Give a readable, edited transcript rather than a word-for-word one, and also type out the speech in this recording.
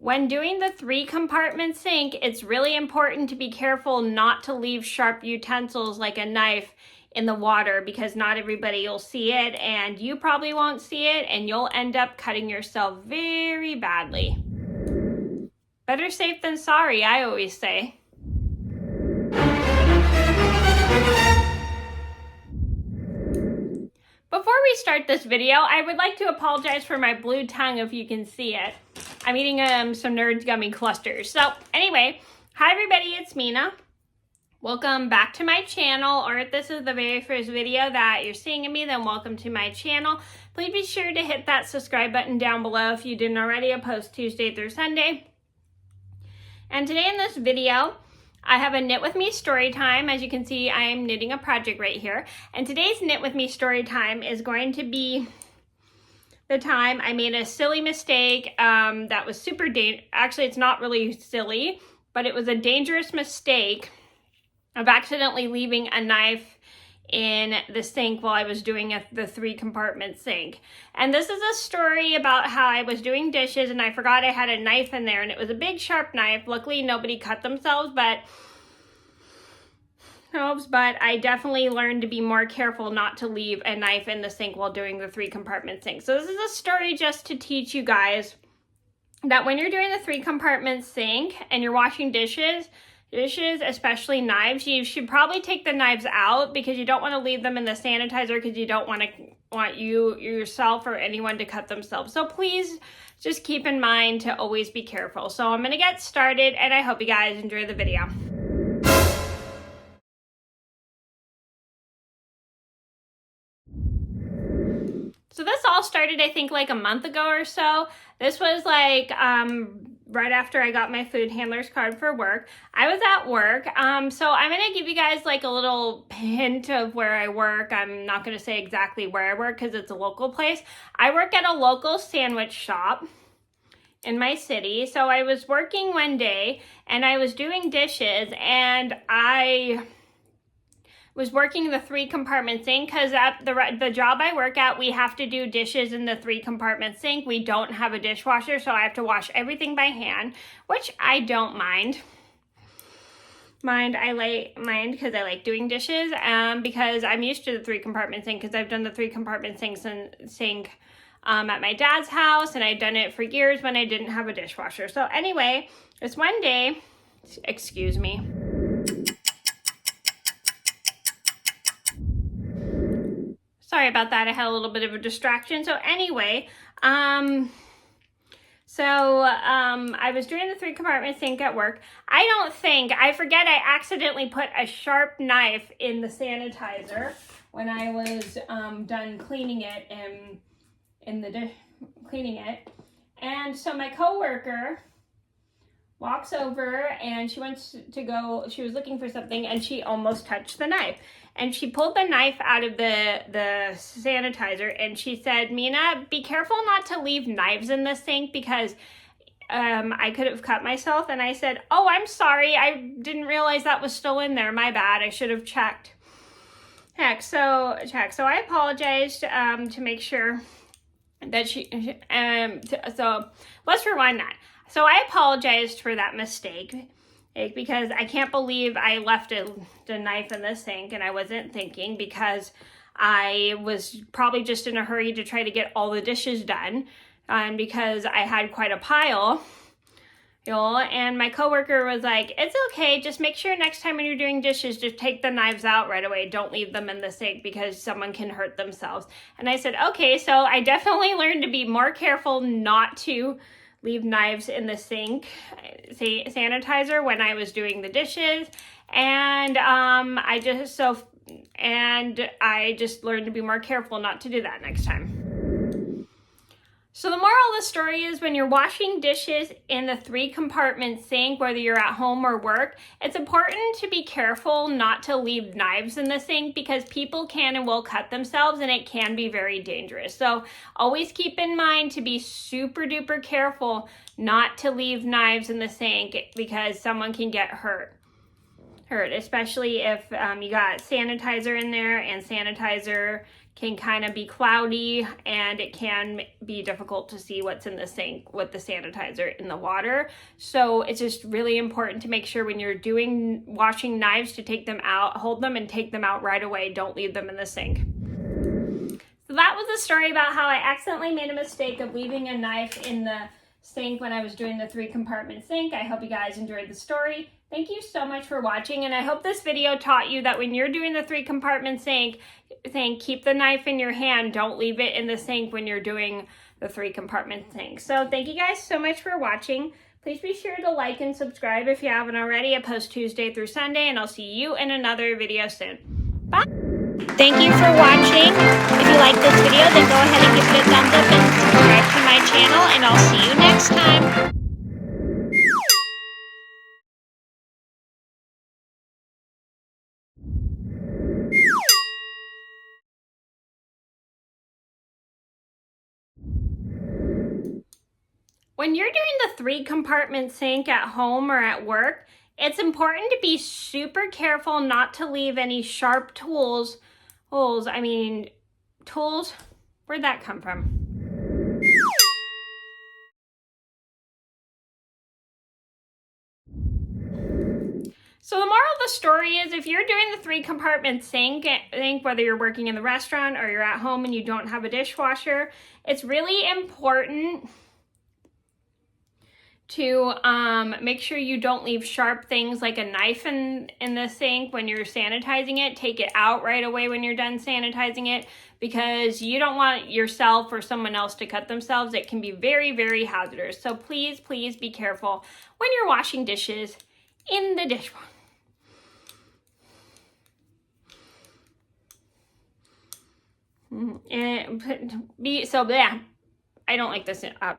When doing the 3-compartment sink, it's really important to be careful not to leave sharp utensils like a knife in the water, because not everybody will see it, and you probably won't see it, and you'll end up cutting yourself very badly. Better safe than sorry, I always say. Before we start this video, I would like to apologize for my blue tongue if you can see it. I'm eating some Nerds gummy clusters. So anyway, hi everybody, it's Mena. Welcome back to my channel, or if this is the very first video that you're seeing of me, then welcome to my channel. Please be sure to hit that subscribe button down below if you didn't already. I post Tuesday through Sunday. And today in this video, I have a Knit With Me story time. As you can see, I am knitting a project right here. And today's Knit With Me story time is going to be the time I made a silly mistake that was super dangerous. Actually, it's not really silly, but it was a dangerous mistake of accidentally leaving a knife in the sink while I was doing the 3-compartment sink. And this is a story about how I was doing dishes and I forgot I had a knife in there, and it was a big sharp knife. Luckily nobody cut themselves, but I definitely learned to be more careful not to leave a knife in the sink while doing the 3-compartment sink. So this is a story just to teach you guys that when you're doing the 3-compartment sink and you're washing dishes, especially knives, you should probably take the knives out, because you don't want to leave them in the sanitizer, because you don't want yourself or anyone to cut themselves. So please just keep in mind to always be careful. So I'm going to get started, and I hope you guys enjoy the video. So this all started, I think, like a month ago or so. This was like right after I got my food handler's card for work. I was at work, so I'm gonna give you guys like a little hint of where I work. I'm not gonna say exactly where I work because it's a local place. I work at a local sandwich shop in my city. So I was working one day and I was doing dishes, and I was working the 3-compartment sink, because at the job I work at, we have to do dishes in the 3-compartment sink. We don't have a dishwasher, so I have to wash everything by hand, which I don't mind. Because I like doing dishes, because I'm used to the 3-compartment sink, because I've done the 3-compartment sink at my dad's house, and I've done it for years when I didn't have a dishwasher. So anyway, this one day, excuse me. Sorry about that, I had a little bit of a distraction. So anyway, I was doing the 3-compartment sink at work. I forget I accidentally put a sharp knife in the sanitizer when I was done cleaning it cleaning it. And so my coworker walks over and she was looking for something, and she almost touched the knife. And she pulled the knife out of the sanitizer, and she said, "Mena, be careful not to leave knives in the sink, because I could have cut myself." And I said, "Oh, I'm sorry. I didn't realize that was still in there. My bad. I should have checked." So I apologized to make sure that so let's rewind that. So I apologized for that mistake, because I can't believe I left the knife in the sink and I wasn't thinking, because I was probably just in a hurry to try to get all the dishes done, because I had quite a pile. And my coworker was like, "It's okay, just make sure next time when you're doing dishes, just take the knives out right away. Don't leave them in the sink, because someone can hurt themselves." And I said, okay. So I definitely learned to be more careful not to leave knives in the sink sanitizer when I was doing the dishes. And I just learned to be more careful not to do that next time. So the moral of the story is, when you're washing dishes in the 3-compartment sink, whether you're at home or work, it's important to be careful not to leave knives in the sink, because people can and will cut themselves, and it can be very dangerous. So always keep in mind to be super duper careful not to leave knives in the sink, because someone can get hurt, especially if you got sanitizer in there, and sanitizer can kind of be cloudy, and it can be difficult to see what's in the sink with the sanitizer in the water. So it's just really important to make sure when you're washing knives to take them out, hold them and take them out right away. Don't leave them in the sink. So that was the story about how I accidentally made a mistake of leaving a knife in the sink when I was doing the 3-compartment sink. I hope you guys enjoyed the story. Thank you so much for watching, and I hope this video taught you that when you're doing the 3-compartment sink, keep the knife in your hand. Don't leave it in the sink when you're doing the 3-compartment sink. So thank you guys so much for watching. Please be sure to like and subscribe if you haven't already. I post Tuesday through Sunday, and I'll see you in another video soon. Bye! Thank you for watching. If you like this video, then go ahead and give it a thumbs up and subscribe to my channel, and I'll see you next time. When you're doing the 3-compartment sink at home or at work, it's important to be super careful not to leave any sharp tools. Where'd that come from? So the moral of the story is, if you're doing the 3-compartment sink, whether you're working in the restaurant or you're at home and you don't have a dishwasher, it's really important to make sure you don't leave sharp things like a knife in the sink when you're sanitizing it. Take it out right away when you're done sanitizing it, because you don't want yourself or someone else to cut themselves. It can be very, very hazardous. So please, please be careful when you're washing dishes in the dishwasher. I don't like this.